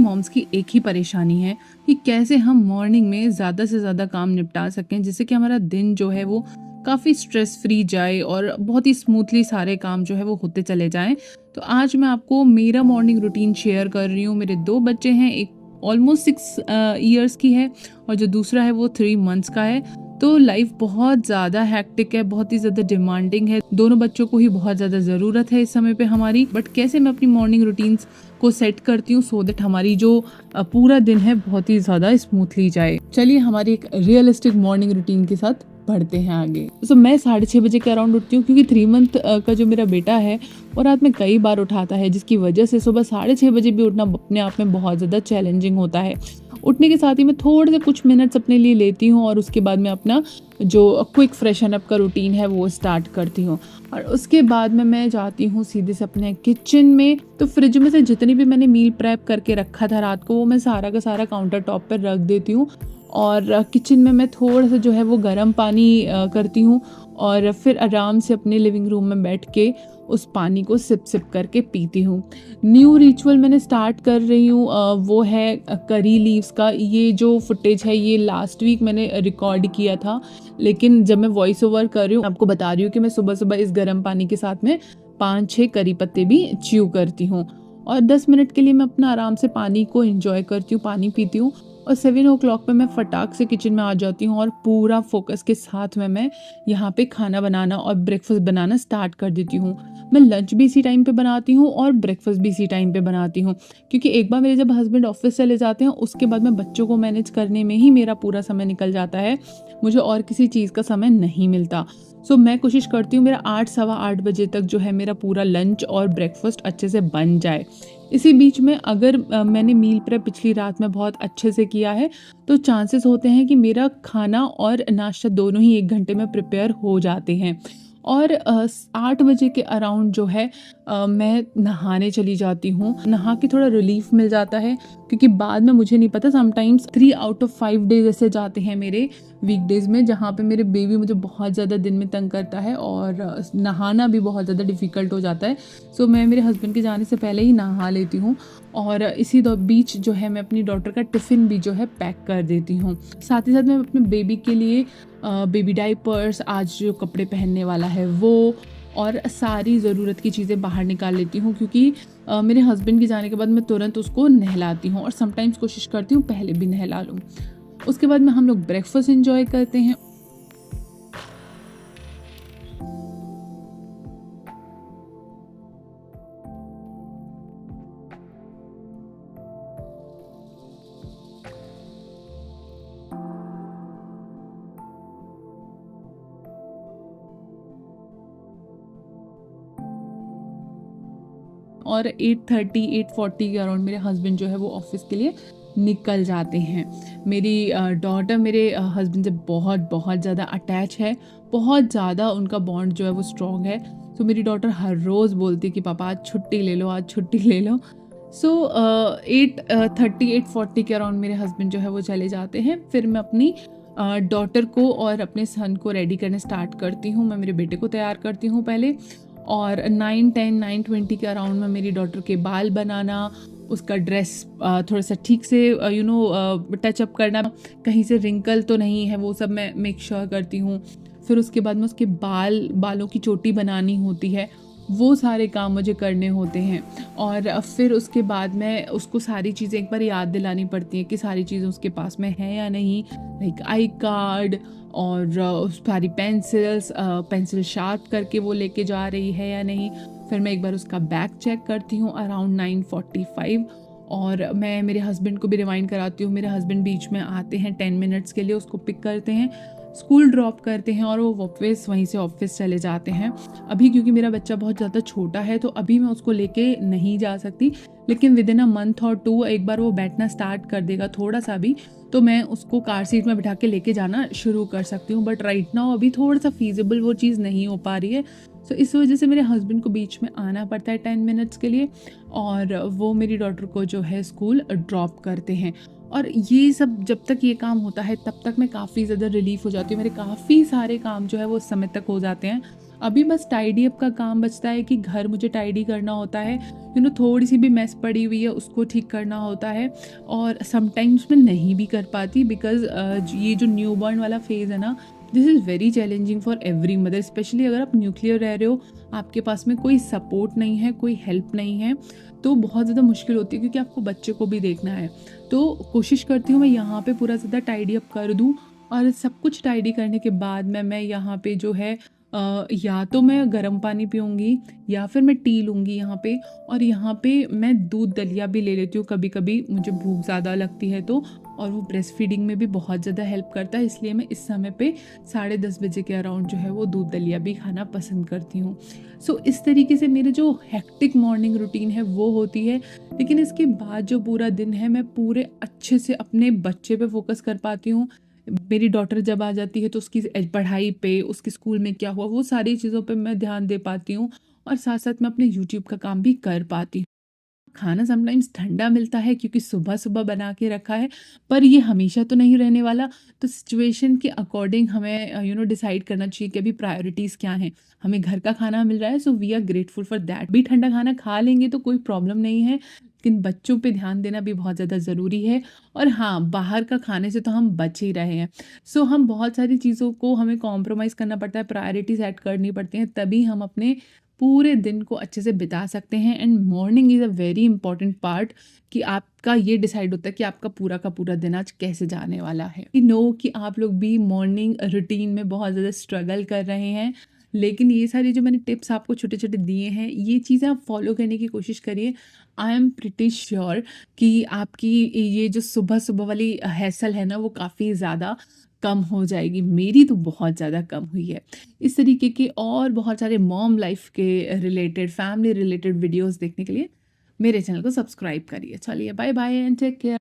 Moms की एक ही परेशानी है कि कैसे हम मॉर्निंग में ज़्यादा से ज़्यादा काम निपटा सकें, जिससे कि हमारा दिन जो है वो काफ़ी स्ट्रेस फ्री जाए और बहुत ही स्मूथली सारे काम जो है वो होते चले जाएं। तो आज मैं आपको मेरा मॉर्निंग रूटीन शेयर कर रही हूँ। मेरे 2 बच्चे हैं, एक ऑलमोस्ट 6 ईयर्स की है और जो दूसरा है वो 3 मंथ्स का है। तो लाइफ बहुत ज़्यादा हैक्टिक है, बहुत ही ज़्यादा डिमांडिंग है। दोनों बच्चों को ही बहुत ज़्यादा ज़रूरत है इस समय पे हमारी। बट कैसे मैं अपनी मॉर्निंग रूटीन्स को सेट करती हूँ सो दैट हमारी जो पूरा दिन है बहुत ही ज़्यादा स्मूथली जाए। चलिए हमारी एक रियलिस्टिक मॉर्निंग रूटीन के साथ बढ़ते हैं आगे। मैं 6:30 बजे के अराउंड उठती हूँ, क्योंकि 3 मंथ का जो मेरा बेटा है और रात में कई बार उठाता है, जिसकी वजह से सुबह 6:30 बजे भी उठना अपने आप में बहुत ज़्यादा चैलेंजिंग होता है। उठने के साथ ही मैं थोड़े से कुछ मिनट्स अपने लिए लेती हूँ और उसके बाद मैं अपना जो क्विक फ्रेशन अप का रूटीन है वो स्टार्ट करती हूँ। और उसके बाद में मैं जाती हूँ सीधे से अपने किचन में। तो फ्रिज में से जितनी भी मैंने मील प्रेप करके रखा था रात को, वो मैं सारा का सारा काउंटर टॉप पर रख देती हूँ। और किचन में मैं थोड़ा सा जो है वो गर्म पानी करती हूँ और फिर आराम से अपने लिविंग रूम में बैठ के उस पानी को सिप सिप करके पीती हूँ। न्यू रिचुअल मैंने स्टार्ट कर रही हूँ, वो है करी लीव्स का। ये जो फुटेज है ये लास्ट वीक मैंने रिकॉर्ड किया था, लेकिन जब मैं वॉइस ओवर कर रही हूँ आपको बता रही हूँ कि मैं सुबह सुबह इस गर्म पानी के साथ में 5-6 करी पत्ते भी च्यू करती हूँ और 10 मिनट के लिए मैं अपना आराम से पानी को एंजॉय करती हूँ, पानी पीती हूँ। और 7 o'clock पे मैं फटाक से किचन में आ जाती हूँ और पूरा फोकस के साथ में मैं यहाँ पे खाना बनाना और ब्रेकफास्ट बनाना स्टार्ट कर देती हूँ। मैं लंच भी इसी टाइम पे बनाती हूँ और ब्रेकफास्ट भी इसी टाइम पे बनाती हूँ, क्योंकि एक बार मेरे जब हस्बैंड ऑफिस चले जाते हैं उसके बाद में बच्चों को मैनेज करने में ही मेरा पूरा समय निकल जाता है, मुझे और किसी चीज़ का समय नहीं मिलता। मैं कोशिश करती हूँ मेरा 8 सवा 8 बजे तक जो है मेरा पूरा लंच और ब्रेकफास्ट अच्छे से बन जाए। इसी बीच में अगर मैंने मील प्रेप पिछली रात में बहुत अच्छे से किया है तो चांसेस होते हैं कि मेरा खाना और नाश्ता दोनों ही 1 घंटे में प्रिपेयर हो जाते हैं। और 8 बजे के अराउंड जो है मैं नहाने चली जाती हूँ। नहा के थोड़ा रिलीफ मिल जाता है, क्योंकि बाद में मुझे नहीं पता समटाइम्स 3 आउट ऑफ 5 डेज ऐसे जाते हैं मेरे वीकडेज में जहाँ पे मेरे बेबी मुझे बहुत ज़्यादा दिन में तंग करता है और नहाना भी बहुत ज़्यादा डिफ़िकल्ट हो जाता है। मैं मेरे हस्बैंड के जाने से पहले ही नहा लेती हूँ और इसी बीच जो है मैं अपनी डॉटर का टिफ़िन भी जो है पैक कर देती हूँ। साथ ही साथ मैं अपने बेबी के लिए बेबी डाइपर्स, आज जो कपड़े पहनने वाला है वो, और सारी ज़रूरत की चीज़ें बाहर निकाल लेती हूँ, क्योंकि मेरे हस्बैंड के जाने के बाद मैं तुरंत उसको नहलाती हूँ और समटाइम्स कोशिश करती हूँ पहले भी नहला लूँ। उसके बाद में हम लोग ब्रेकफास्ट एंजॉय करते हैं। और 8:30 8:40 के अराउंड मेरे हस्बैंड जो है वो ऑफिस के लिए निकल जाते हैं। मेरी डॉटर मेरे हस्बैंड से बहुत बहुत ज़्यादा अटैच है, बहुत ज़्यादा उनका बॉन्ड जो है वो स्ट्रॉन्ग है। मेरी डॉटर हर रोज़ बोलती है कि पापा आज छुट्टी ले लो, आज छुट्टी ले लो। 8:30 8:40 के अराउंड मेरे हस्बैंड जो है वो चले जाते हैं। फिर मैं अपनी डॉटर को और अपने सन को रेडी करने स्टार्ट करती हूँ। मैं मेरे बेटे को तैयार करती हूँ पहले, और 9:10 9:20 के अराउंड में मेरी डॉटर के बाल बनाना, उसका ड्रेस थोड़ा सा ठीक से टचअप करना, कहीं से रिंकल तो नहीं है वो सब मैं मेक श्योर करती हूँ। फिर उसके बाद में उसके बालों की चोटी बनानी होती है, वो सारे काम मुझे करने होते हैं। और फिर उसके बाद में उसको सारी चीज़ें एक बार याद दिलानी पड़ती हैं कि सारी चीज़ें उसके पास में है या नहीं, लाइक आई कार्ड और सारी पेंसिल शार्प करके वो लेके जा रही है या नहीं। फिर मैं एक बार उसका बैग चेक करती हूँ अराउंड 9:45, और मैं मेरे हस्बैंड को भी रिमाइंड कराती हूँ। मेरे हस्बैंड बीच में आते हैं 10 मिनट्स के लिए, उसको पिक करते हैं, स्कूल ड्रॉप करते हैं और वो वापस वहीं से ऑफिस चले जाते हैं। अभी क्योंकि मेरा बच्चा बहुत ज़्यादा छोटा है तो अभी मैं उसको लेके नहीं जा सकती, लेकिन विद इन अ मंथ और 2 एक बार वो बैठना स्टार्ट कर देगा थोड़ा सा भी, तो मैं उसको कार सीट में बिठा के लेके जाना शुरू कर सकती हूँ। बट राइट नाउ अभी थोड़ा सा फीजिबल वो चीज़ नहीं हो पा रही है। इस वजह से मेरे हस्बैंड को बीच में आना पड़ता है 10 मिनट्स के लिए, और वो मेरी डॉटर को जो है स्कूल ड्रॉप करते हैं। और ये सब जब तक ये काम होता है तब तक मैं काफ़ी ज़्यादा रिलीफ हो जाती हूँ। मेरे काफ़ी सारे काम जो है वो उस समय तक हो जाते हैं। अभी बस टाइडी अप का काम बचता है कि घर मुझे टाइडी करना होता है, थोड़ी सी भी मेस पड़ी हुई है उसको ठीक करना होता है। और समटाइम्स मैं नहीं भी कर पाती बिकॉज ये जो न्यूबॉर्न वाला फेज़ है ना, this is very challenging for every mother, specially अगर आप न्यूक्लियर रह रहे हो, आपके पास में कोई सपोर्ट नहीं है, कोई हेल्प नहीं है, तो बहुत ज़्यादा मुश्किल होती है क्योंकि आपको बच्चे को भी देखना है। तो कोशिश करती हूँ मैं यहाँ पे पूरा ज़्यादा टाइडी अप कर दूँ, और सब कुछ टाइडी करने के बाद में मैं यहाँ पे जो है या तो मैं गर्म पानी पीऊँगी या फिर मैं टी लूँगी यहाँ पे। और यहाँ पे मैं दूध दलिया भी ले लेती हूँ कभी-कभी, मुझे भूख ज़्यादा लगती है तो। और वो ब्रेस्ट फीडिंग में भी बहुत ज़्यादा हेल्प करता है, इसलिए मैं इस समय पे 10:30 बजे के अराउंड जो है वो दूध दलिया भी खाना पसंद करती हूँ। सो इस तरीके से मेरे जो हेक्टिक मॉर्निंग रूटीन है वो होती है। लेकिन इसके बाद जो पूरा दिन है मैं पूरे अच्छे से अपने बच्चे पे फ़ोकस कर पाती हूँ। मेरी डॉटर जब आ जाती है तो उसकी पढ़ाई पे, उसके स्कूल में क्या हुआ, वो सारी चीज़ों पे मैं ध्यान दे पाती हूँ, और साथ-साथ मैं अपने यूट्यूब का काम भी कर पाती हूँ। खाना समटाइम्स ठंडा मिलता है क्योंकि सुबह-सुबह बना के रखा है, पर ये हमेशा तो नहीं रहने वाला। तो सिचुएशन के अकॉर्डिंग हमें डिसाइड करना चाहिए कि अभी प्रायोरिटीज़ क्या हैं। हमें घर का खाना मिल रहा है, so we are grateful for that. भी ठंडा खाना खा लेंगे तो कोई प्रॉब्लम नहीं है, लेकिन बच्चों पे ध्यान देना भी बहुत ज़्यादा ज़रूरी है। और हाँ, बाहर का खाने से तो हम बच ही रहे हैं। सो हम बहुत सारी चीज़ों को हमें कॉम्प्रोमाइज़ करना पड़ता है, प्रायोरिटी सेट करनी पड़ती हैं, तभी हम अपने पूरे दिन को अच्छे से बिता सकते हैं। And morning is a very important part, कि आपका ये डिसाइड होता है कि आपका पूरा का पूरा दिन आज कैसे जाने वाला है। आई नो कि आप लोग भी मॉर्निंग रूटीन में बहुत ज़्यादा स्ट्रगल कर रहे हैं, लेकिन ये सारी जो मैंने टिप्स आपको छोटे-छोटे दिए हैं, ये चीज़ें आप फॉलो करने की कोशिश करिए। आई एम प्रिटी श्योर कि आपकी ये जो सुबह-सुबह वाली हैसल है ना, वो काफ़ी ज़्यादा कम हो जाएगी। मेरी तो बहुत ज़्यादा कम हुई है। इस तरीके के और बहुत सारे मॉम लाइफ के रिलेटेड, फैमिली रिलेटेड वीडियोज़ देखने के लिए मेरे चैनल को सब्सक्राइब करिए। चलिए bye bye and take care.